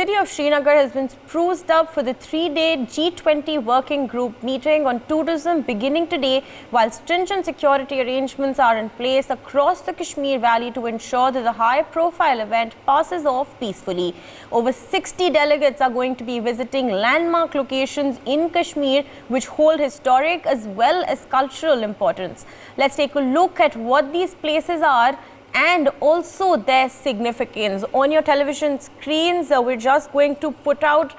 city of Srinagar has been spruced up for the 3-day G20 working group meeting on tourism beginning today, while stringent security arrangements are in place across the Kashmir Valley to ensure that the high-profile event passes off peacefully. Over 60 delegates are going to be visiting landmark locations in Kashmir, which hold historic as well as cultural importance. Let's take a look at what these places are and also their significance. On your television screens, we're just going to put out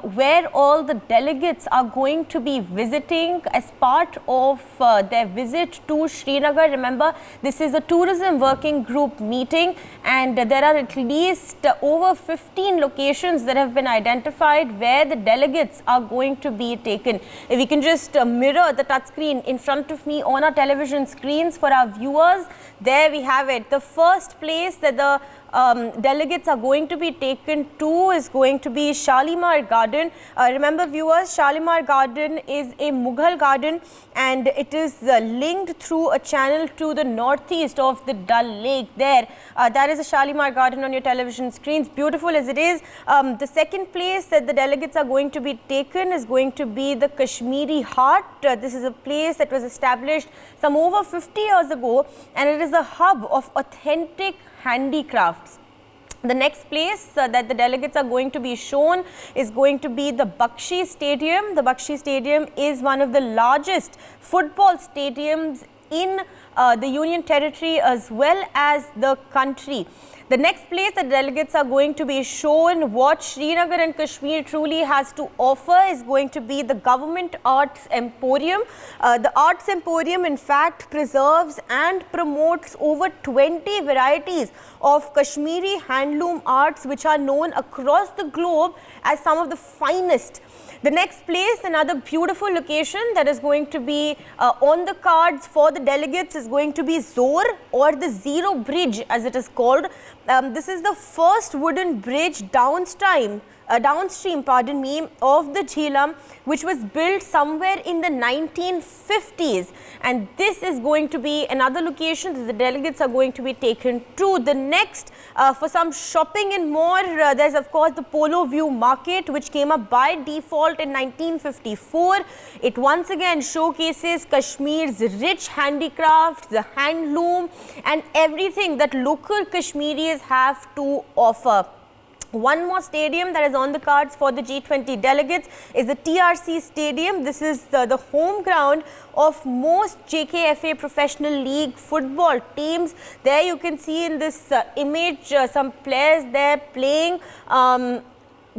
where all the delegates are going to be visiting as part of their visit to Srinagar. Remember, this is a tourism working group meeting, and there are at least over 15 locations that have been identified where the delegates are going to be taken. If we can just mirror the touchscreen in front of me on our television screens for our viewers, there we have it. The first place that the delegates are going to be taken to is going to be Shalimar Garden. Remember viewers, Shalimar Garden is a Mughal garden, and it is linked through a channel to the northeast of the Dal Lake there. That is a Shalimar Garden on your television screens, beautiful as it is. The second place that the delegates are going to be taken is going to be the Kashmiri Haat. This is a place that was established some over 50 years ago, and it is a hub of authentic handicrafts. The next place that the delegates are going to be shown is going to be the Bakshi Stadium. The Bakshi Stadium is one of the largest football stadiums in the Union Territory as well as the country. The next place that delegates are going to be shown what Srinagar and Kashmir truly has to offer is going to be the Government Arts Emporium. The Arts Emporium in fact preserves and promotes over 20 varieties of Kashmiri handloom arts which are known across the globe as some of the finest. The next place, another beautiful location that is going to be on the cards for the delegates is going to be Zor, or the Zero Bridge as it is called. This is the first wooden bridge downstream of the Jhelum, which was built somewhere in the 1950s, and this is going to be another location that the delegates are going to be taken to. The next, for some shopping and more, there's of course the Polo View Market, which came up by default in 1954. It once again showcases Kashmir's rich handicrafts, the handloom, and everything that local Kashmiris have to offer. One more stadium that is on the cards for the G20 delegates is the TRC Stadium. This is the home ground of most JKFA Professional League football teams. There you can see in this image some players there playing.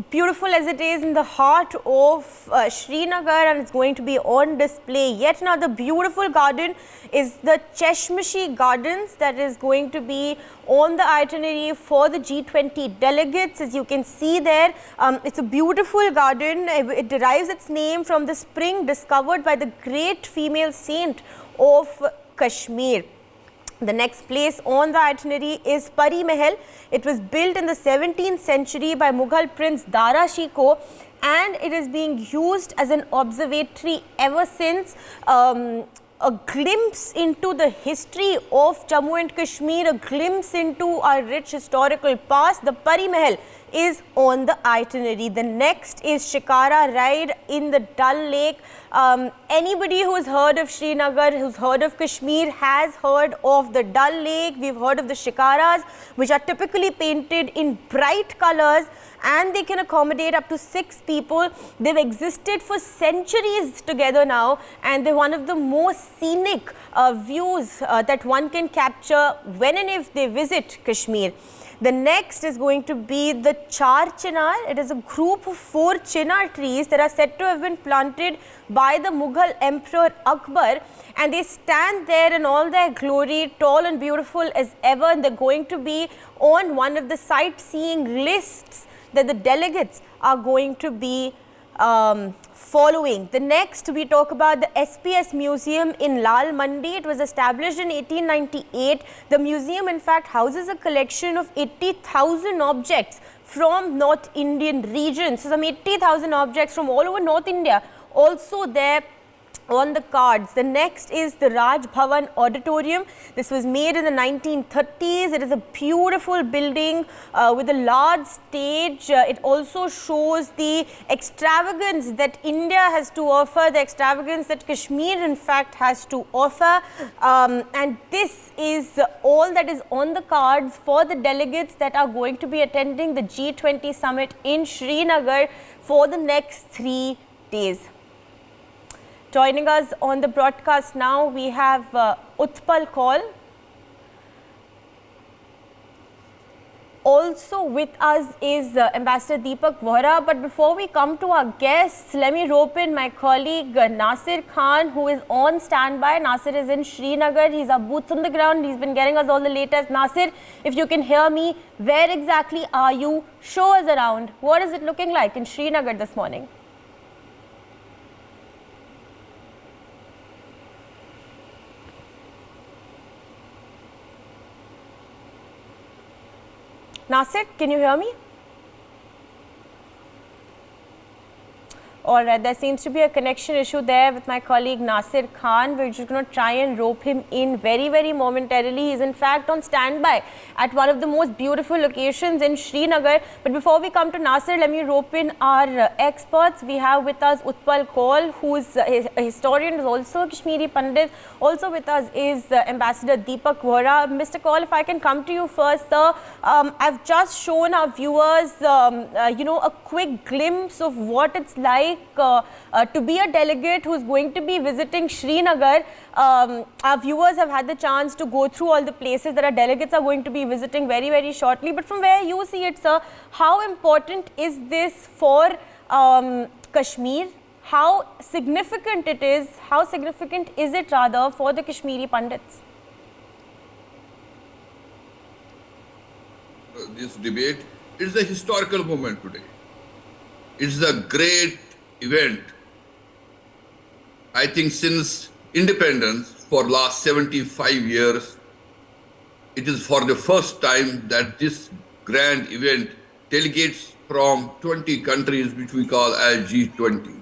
Beautiful as it is in the heart of Srinagar, and it's going to be on display. Yet another beautiful garden is the Cheshmashi Gardens that is going to be on the itinerary for the G20 delegates. As you can see there, it's a beautiful garden. It derives its name from the spring discovered by the great female saint of Kashmir. The next place on the itinerary is Pari Mahal. It was built in the 17th century by Mughal Prince Dara Shikoh, and it is being used as an observatory ever since. A glimpse into the history of Jammu and Kashmir, a glimpse into our rich historical past. The Pari Mahal is on the itinerary. The next is Shikara ride in the Dal Lake. Anybody who's heard of Srinagar, who's heard of Kashmir, has heard of the Dal Lake. We've heard of the Shikaras, which are typically painted in bright colors, and they can accommodate up to 6 people. They've existed for centuries together now, and they're one of the most scenic views that one can capture when and if they visit Kashmir. The next is going to be the Char Chinar. It is a group of 4 chinar trees that are said to have been planted by the Mughal Emperor Akbar, and they stand there in all their glory, tall and beautiful as ever, and they're going to be on one of the sightseeing lists that the delegates are going to be following. The next, we talk about the SPS Museum in Lal Mandi. It was established in 1898. The museum in fact houses a collection of 80,000 objects from North Indian regions. So some 80,000 objects from all over North India also there on the cards. The next is the Raj Bhavan Auditorium. This was made in the 1930s. It is a beautiful building with a large stage. It also shows the extravagance that India has to offer, the extravagance that Kashmir in fact has to offer. And this is all that is on the cards for the delegates that are going to be attending the G20 summit in Srinagar for the next 3 days. Joining us on the broadcast now, we have Utpal Kaul. Also with us is Ambassador Deepak Vohra. But before we come to our guests, let me rope in my colleague Nasir Khan, who is on standby. Nasir is in Srinagar. He's our boots on the ground. He's been getting us all the latest. Nasir, if you can hear me, where exactly are you? Show us around. What is it looking like in Srinagar this morning? Nasir, can you hear me? All right, there seems to be a connection issue there with my colleague Nasir Khan. We're just going to try and rope him in very, very momentarily. He's in fact on standby at one of the most beautiful locations in Srinagar. But before we come to Nasir, let me rope in our experts. We have with us Utpal Kaul, who is a historian, is also a Kashmiri Pandit. Also with us is Ambassador Deepak Vohra. Mr. Kaul, if I can come to you first, sir. I've just shown our viewers, a quick glimpse of what it's like to be a delegate who's going to be visiting Srinagar. Our viewers have had the chance to go through all the places that our delegates are going to be visiting very, very shortly. But from where you see it, sir, how important is this for Kashmir? How significant it is? How significant is it rather for the Kashmiri Pandits? This debate is a historical moment today. It's a great event. I think since independence for last 75 years, it is for the first time that this grand event delegates from 20 countries, which we call as G20.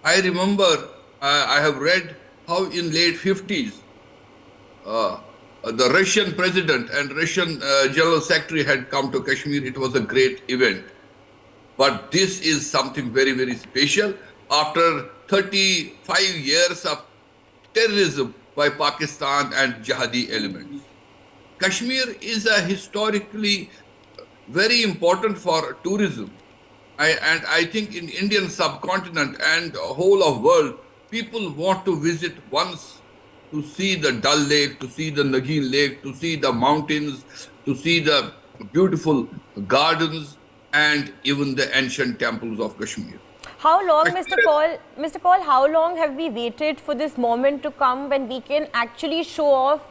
I remember, I have read how in late 50s, the Russian president and Russian general secretary had come to Kashmir. It was a great event. But this is something very, very special. After 35 years of terrorism by Pakistan and jihadi elements, Kashmir is a historically very important for tourism. And I think in Indian subcontinent and whole of world, people want to visit once to see the Dal Lake, to see the Nagin Lake, to see the mountains, to see the beautiful gardens, and even the ancient temples of Kashmir. How long, Mr. Kaul, how long have we waited for this moment to come when we can actually show off,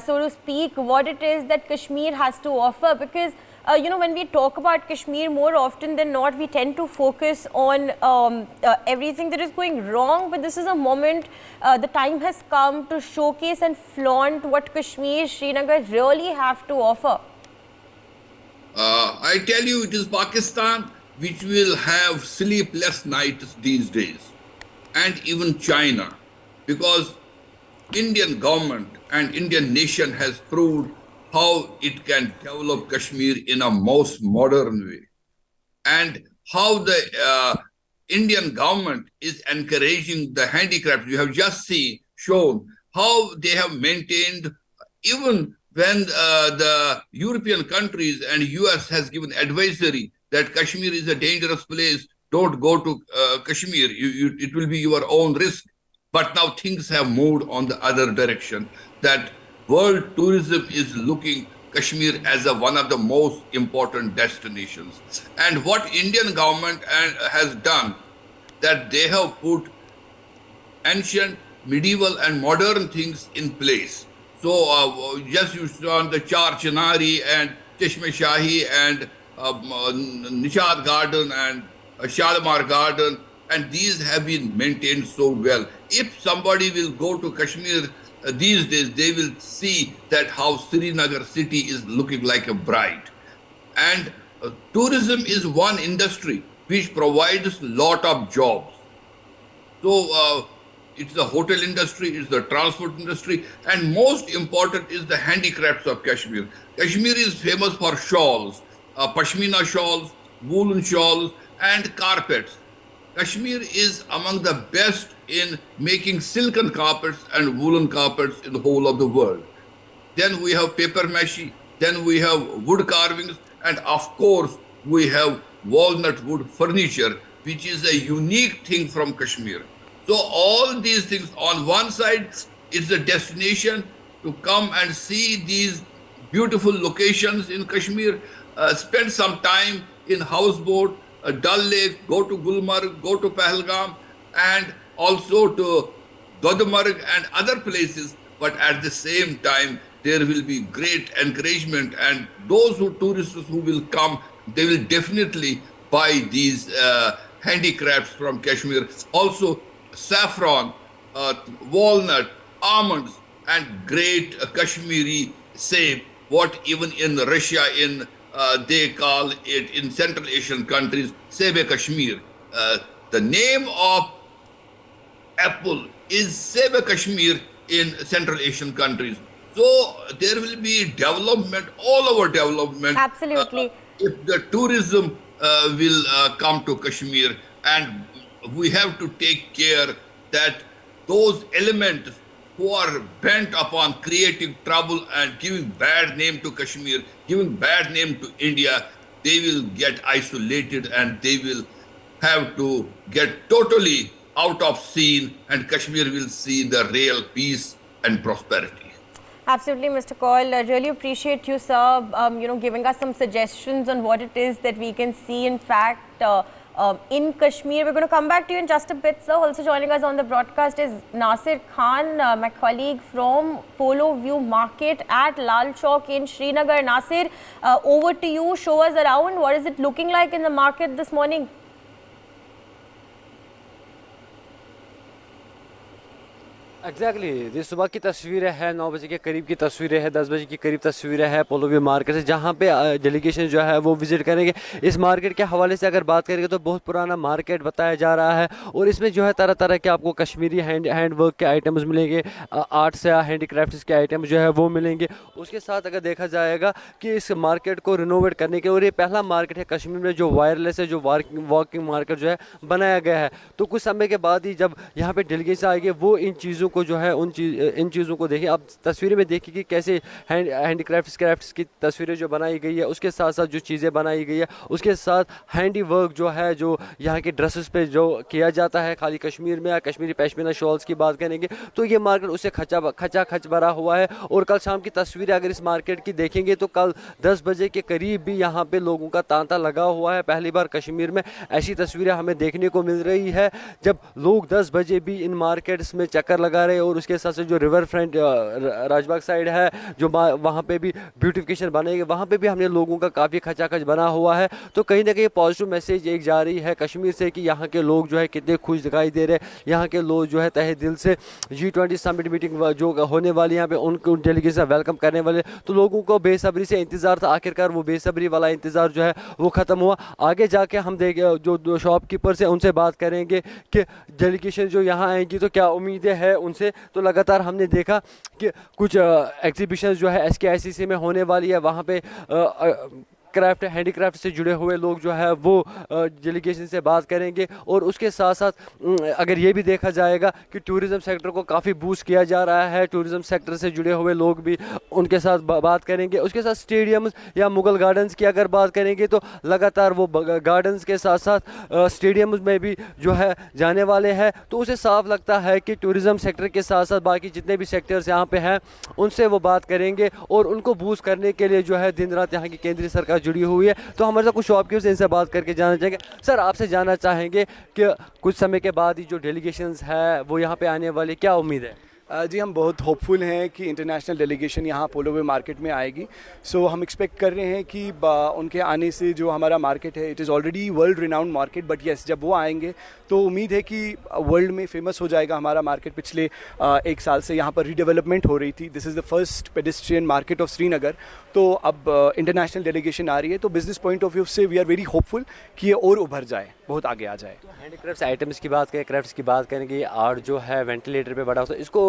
so to speak, what it is that Kashmir has to offer? Because, when we talk about Kashmir, more often than not, we tend to focus on everything that is going wrong. But this is a moment, the time has come to showcase and flaunt what Kashmir, Srinagar really have to offer. I tell you, it is Pakistan which will have sleepless nights these days, and even China, because Indian government and Indian nation has proved how it can develop Kashmir in a most modern way, and how the Indian government is encouraging the handicrafts. You have just shown how they have maintained, even when the European countries and US has given advisory that Kashmir is a dangerous place, don't go to Kashmir, it will be your own risk. But now things have moved on the other direction, that world tourism is looking Kashmir as one of the most important destinations. And what Indian government has done, that they have put ancient, medieval and modern things in place. So just you saw the Char Chinari and Chashme Shahi and Nishad Garden and Shalimar Garden, and these have been maintained so well. If somebody will go to Kashmir these days, they will see that how Srinagar city is looking like a bride. And tourism is one industry which provides a lot of jobs. So it's the hotel industry, it's the transport industry, and most important is the handicrafts of Kashmir. Kashmir is famous for shawls, pashmina shawls, woolen shawls, and carpets. Kashmir is among the best in making silken carpets and woolen carpets in the whole of the world. Then we have paper mache, then we have wood carvings, and of course, we have walnut wood furniture, which is a unique thing from Kashmir. So, all these things on one side, it's a destination to come and see these beautiful locations in Kashmir, spend some time in houseboat, Dal Lake, go to Gulmarg, go to Pahalgam, and also to Godamarg and other places. But at the same time, there will be great encouragement, and those tourists who will come, they will definitely buy these handicrafts from Kashmir. Also, saffron, walnut, almonds, and great Kashmiri sebe, what even in Russia they call it in Central Asian countries, sebe Kashmir. The name of apple is sebe Kashmir in Central Asian countries. So there will be development, all our development. Absolutely. If the tourism will come to Kashmir, and we have to take care that those elements who are bent upon creating trouble and giving bad name to Kashmir, giving bad name to India, they will get isolated and they will have to get totally out of scene, and Kashmir will see the real peace and prosperity. Absolutely, Mr. Kaul. I really appreciate you, sir, giving us some suggestions on what it is that we can see, in fact, in Kashmir. We're going to come back to you in just a bit, sir. Also joining us on the broadcast is Nasir Khan, my colleague from Polo View Market at Lal Chowk in Srinagar. Nasir, over to you. Show us around. What is it looking like in the market this morning? Exactly ये सुबह की तस्वीरें हैं, 9 बजे के करीब की तस्वीरें हैं, 10 बजे के करीब तस्वीरें हैं पोलो व्यू मार्केट से, जहाँ पे डेलीगेशन जो है वो विजिट करेंगे। इस मार्केट के हवाले से अगर बात करेंगे तो बहुत पुराना मार्केट बताया जा रहा है, और इसमें जो है तरह तरह के आपको कश्मीरी हैंड वर्क के आइटम्स मिलेंगे, आर्ट्स या हैंडीक्राफ्ट्स के आइटम जो है वो मिलेंगे। उसके साथ अगर देखा जाएगा कि इस मार्केट को रिनोवेट करने के, और ये पहला मार्केट है कश्मीर में जो वायरलेस है, जो वॉकिंग मार्केट जो है बनाया गया है। तो कुछ समय के बाद ही जब यहाँ पे डेलीगेशन आएंगे वो इन चीज़ों को जो है इन चीज़ों को देखें। आप तस्वीरें में देखिए कि कैसे हैंडीक्राफ्ट्स की तस्वीरें जो बनाई गई है, उसके साथ साथ जो चीज़ें बनाई गई है, उसके साथ हैंडी वर्क जो है जो यहाँ के ड्रेसेस पे जो किया जाता है खाली कश्मीर में, या कश्मीरी पश्मीना शॉल्स की बात करेंगे तो ये मार्केट उससे खच भरा हुआ है। और कल शाम की तस्वीरें अगर इस मार्केट की देखेंगे तो कल 10 बजे के करीब भी यहाँ पे लोगों का तांता लगा हुआ है। पहली बार कश्मीर में ऐसी तस्वीरें हमें देखने को मिल रही है जब लोग 10 बजे भी इन मार्केट्स में चक्कर लगा रहे हैं। और उसके साथ साथ जो रिवर फ्रंट राजबाग साइड है, जो वहाँ पे भी ब्यूटिफिकेशन बनेगी, वहाँ पे भी हमने लोगों का काफ़ी खचाखच बना हुआ है। तो कहीं ना कहीं पॉजिटिव मैसेज एक जा रही है कश्मीर से कि यहाँ के लोग जो है कितने खुश दिखाई दे रहे हैं। यहाँ के लोग जो है तहे दिल से G20 समिट मीटिंग जो होने वाली यहाँ पे उनको डेलीगेशन वेलकम करने वाले, तो लोगों को बेसब्री से इंतज़ार था। आखिरकार वो बेसब्री वाला इंतज़ार जो है वो ख़त्म हुआ। आगे जाके हम जो शॉपकीपर्स हैं उनसे बात करेंगे कि डेलीगेशन जो यहाँ आएंगी तो क्या उम्मीदें हैं उनसे। तो लगातार हमने देखा कि कुछ एग्जीबिशन जो है SKICC में होने वाली है, वहाँ पे हैंडीक्राफ्ट से जुड़े हुए लोग जो है वो डेलीगेशन से बात करेंगे। और उसके साथ साथ अगर ये भी देखा जाएगा कि टूरिज़्म सेक्टर को काफ़ी बूस्ट किया जा रहा है, टूरिज़्म सेक्टर से जुड़े हुए लोग भी उनके साथ बात करेंगे। उसके साथ स्टेडियम्स या मुगल गार्डन्स की अगर बात करेंगे तो लगातार वो गार्डन्स के साथ साथ स्टेडियम्स में भी जो है जाने वाले हैं। तो उसे साफ लगता है कि टूरिज़्म सेक्टर के साथ साथ बाकी जितने भी सेक्टर्स यहाँ पे हैं उनसे वो बात करेंगे, और उनको बूस्ट करने के लिए जो है दिन रात यहाँ की केंद्रीय सरकार जुड़ी हुई है। तो हमारे साथ कुछ शॉपकीपर्स इनसे बात करके जानना चाहेंगे। सर, आपसे जानना चाहेंगे कि कुछ समय के बाद ही जो डेलीगेशंस है वो यहाँ पे आने वाली, क्या उम्मीद है? जी हम बहुत होपफुल हैं कि इंटरनेशनल डेलीगेशन यहाँ पोलोवे मार्केट में आएगी। सो हम एक्सपेक्ट कर रहे हैं कि उनके आने से जो हमारा मार्केट है, it is already world renowned market, but yes जब वो आएंगे तो उम्मीद है कि वर्ल्ड में फेमस हो जाएगा हमारा मार्केट। पिछले 1 साल से यहाँ पर रीडेवलपमेंट हो रही थी। This is the first pedestrian market of Srinagar. तो अब इंटरनेशनल डेलीगेशन आ रही है, तो बिजनेस पॉइंट ऑफ व्यू से वी आर वेरी होपफुल कि ये और उभर जाए, बहुत आगे आ जाए। हैंडीक्राफ्ट्स आइटम्स की बात करें, क्राफ्ट्स की बात करें कि आर्ट जो है वेंटिलेटर पे बड़ा होता है, इसको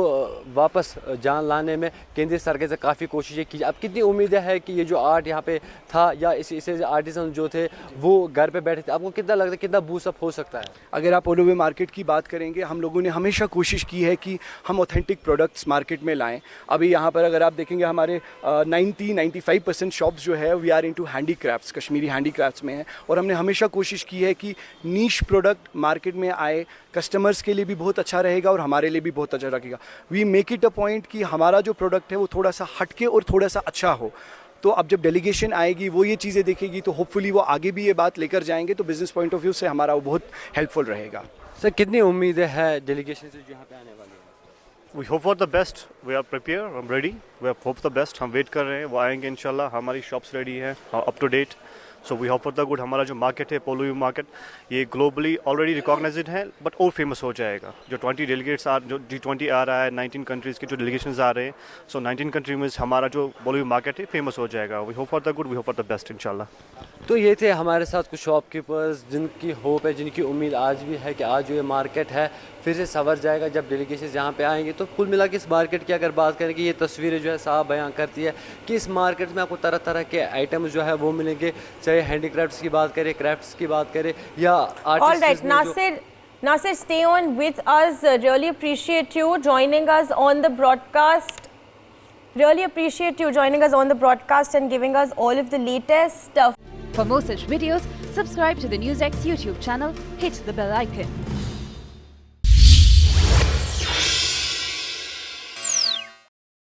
वापस जान लाने में केंद्रीय सरकार से काफ़ी कोशिशें की। अब कितनी उम्मीदें है कि ये जो आर्ट यहाँ पे था या इसे आर्टिसन जो थे वो घर पे बैठे थे, आपको कितना लगता है कितना बूस्टअप हो सकता है? अगर आप पोलोवे मार्केट की बात करेंगे, हम लोगों ने हमेशा कोशिश की है कि हम ऑथेंटिक प्रोडक्ट्स मार्केट में लाएं। अभी यहाँ पर अगर आप देखेंगे हमारे 90-95% शॉप्स जो है we are into handicrafts, Kashmiri handicrafts में है। और हमने हमेशा कोशिश की है कि नीश प्रोडक्ट मार्केट में आए, कस्टमर्स के लिए भी बहुत अच्छा रहेगा और हमारे लिए भी बहुत अच्छा रहेगा। We make it a point कि हमारा जो प्रोडक्ट है वो थोड़ा सा हटके और थोड़ा सा अच्छा हो। तो अब जब डेलीगेशन आएगी वो ये चीज़ें देखेगी, तो होपफुली वो आगे भी ये बात लेकर जाएंगे, तो बिजनेस पॉइंट ऑफ व्यू से हमारा वो बहुत हेल्पफुल रहेगा। सर कितनी उम्मीदें है डेलीगेशन से जो यहाँ पे आने वाली है? We hope for the best. We are prepared. I'm ready. We hope the best. हम वेट कर रहे हैं, वो आएंगे इंशाल्लाह। हमारी शॉप्स रेडी है, up to date. So we hope for the good. हमारा जो मार्केट है पोलोवे मार्केट, ये ग्लोबली ऑलरेडी रिकॉग्नाइज्ड है, बट और फेमस हो जाएगा। जो 20 डेलीगेट्स जो G20 आ रहा है, 19 कंट्रीज़ के जो डेलीगेशंस आ रहे हैं, सो 19 कंट्री में हमारा जो पोलोवे मार्केट है फेमस हो जाएगा। We hope for the good, we hope for the best इंशाल्लाह। तो ये थे हमारे साथ कुछ शॉपकीपर्स जिनकी होप है, जिनकी उम्मीद आज भी है कि आज जो ये मार्केट है फिर से संवर जाएगा जब डेलीगेशन यहाँ पे आएंगे। तो कुल मिला के इस मार्केट की अगर बात करें कि ये तस्वीरें जो है साफ बयां करती है कि इस मार्केट में आपको तरह तरह के आइटम जो है वो मिलेंगे, चाहे हैंडीक्राफ्ट्स की बात करें, क्राफ्ट्स की बात करें या artist. Nasir, stay on with us. Really appreciate you joining us on the broadcast. Really appreciate you joining us on the broadcast and giving us all of the latest stuff. For more such videos, subscribe to the NewsX YouTube channel, hit the bell icon.